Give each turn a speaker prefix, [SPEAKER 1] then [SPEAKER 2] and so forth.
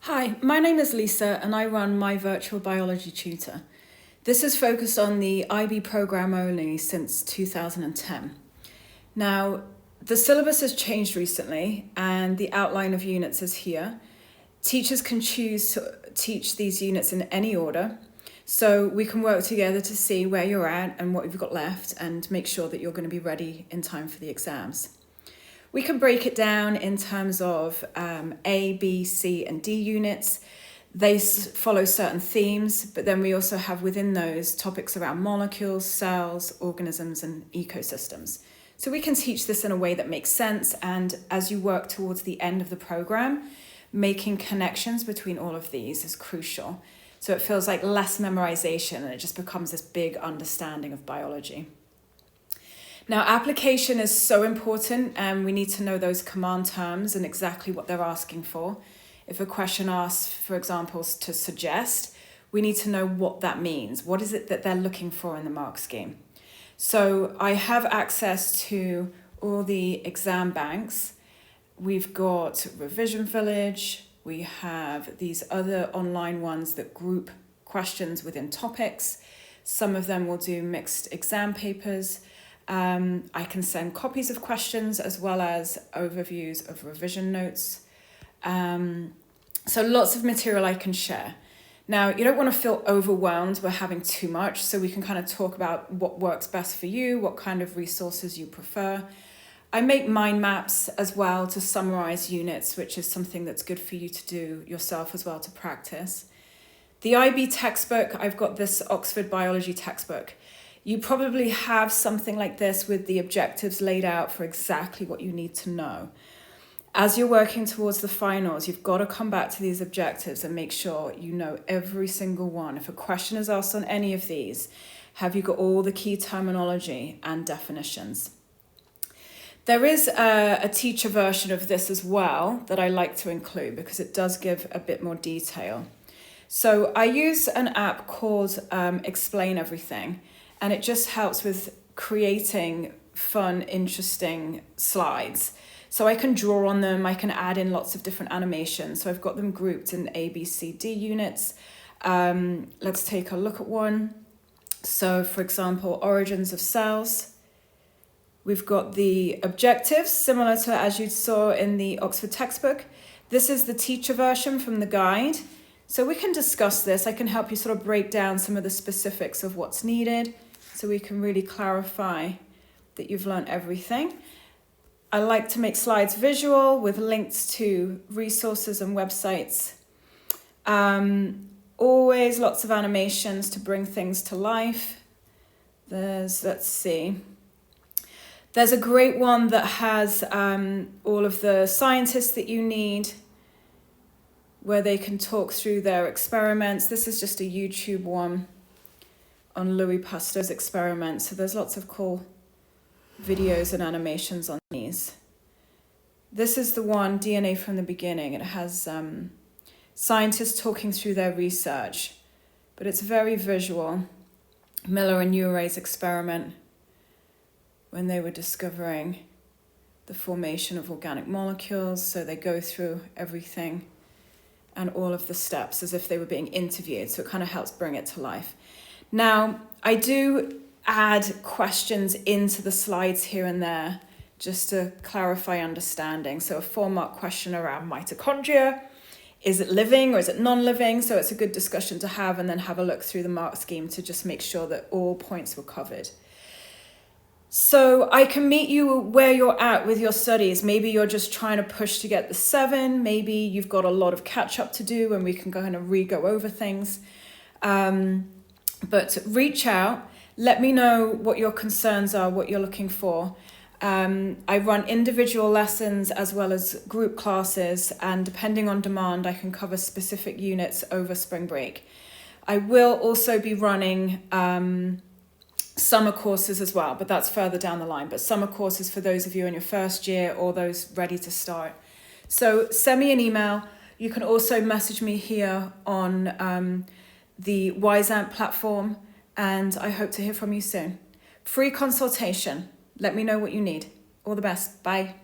[SPEAKER 1] Hi, my name is Lisa and I run My Virtual Biology Tutor. This is focused on the IB program only since 2010. Now, the syllabus has changed recently and the outline of units is here. Teachers can choose to teach these units in any order, so we can work together to see where you're at and what you've got left and make sure that you're going to be ready in time for the exams. We can break it down in terms of A, B, C, and D units. They follow certain themes, but then we also have within those topics around molecules, cells, organisms, and ecosystems. So we can teach this in a way that makes sense, and as you work towards the end of the program, making connections between all of these is crucial. So it feels like less memorization, and it just becomes this big understanding of biology. Now, application is so important, and we need to know those command terms and exactly what they're asking for. If a question asks, for example, to suggest, we need to know what that means. What is it that they're looking for in the mark scheme? So I have access to all the exam banks. We've got Revision Village. We have these other online ones that group questions within topics. Some of them will do mixed exam papers. I can send copies of questions as well as overviews of revision notes. So lots of material I can share. Now, you don't want to feel overwhelmed by having too much, so we can kind of talk about what works best for you, what kind of resources you prefer. I make mind maps as well to summarize units, which is something that's good for you to do yourself as well to practice. The IB textbook, I've got this Oxford Biology textbook. You probably have something like this with the objectives laid out for exactly what you need to know. As you're working towards the finals, you've got to come back to these objectives and make sure you know every single one. If a question is asked on any of these, have you got all the key terminology and definitions? There is a teacher version of this as well that I like to include because it does give a bit more detail. So I use an app called Explain Everything. And it just helps with creating fun, interesting slides. So I can draw on them, I can add in lots of different animations. So I've got them grouped in A, B, C, D units. Let's take a look at one. So for example, origins of cells. We've got the objectives, similar to as you saw in the Oxford textbook. This is the teacher version from the guide. So we can discuss this. I can help you sort of break down some of the specifics of what's needed, so we can really clarify that you've learned everything. I like to make slides visual with links to resources and websites. Always lots of animations to bring things to life. Let's see. There's a great one that has all of the scientists that you need, where they can talk through their experiments. This is just a YouTube one on Louis Pasteur's experiments. So there's lots of cool videos and animations on these. This is the one, DNA from the beginning. It has scientists talking through their research, but it's very visual. Miller and Urey's experiment when they were discovering the formation of organic molecules. So they go through everything and all of the steps as if they were being interviewed. So it kind of helps bring it to life. Now, I do add questions into the slides here and there just to clarify understanding. So a 4-mark question around mitochondria. Is it living or is it non-living? So it's a good discussion to have, and then have a look through the mark scheme to just make sure that all points were covered. So I can meet you where you're at with your studies. Maybe you're just trying to push to get the 7. Maybe you've got a lot of catch up to do and we can kind of re-go over things. But reach out, let me know what your concerns are, what you're looking for. I run individual lessons as well as group classes, and depending on demand, I can cover specific units over spring break. I will also be running summer courses as well, but that's further down the line. But summer courses for those of you in your first year or those ready to start. So send me an email. You can also message me here on the Wyzant platform, and I hope to hear from you soon. Free consultation. Let me know what you need. All the best. Bye.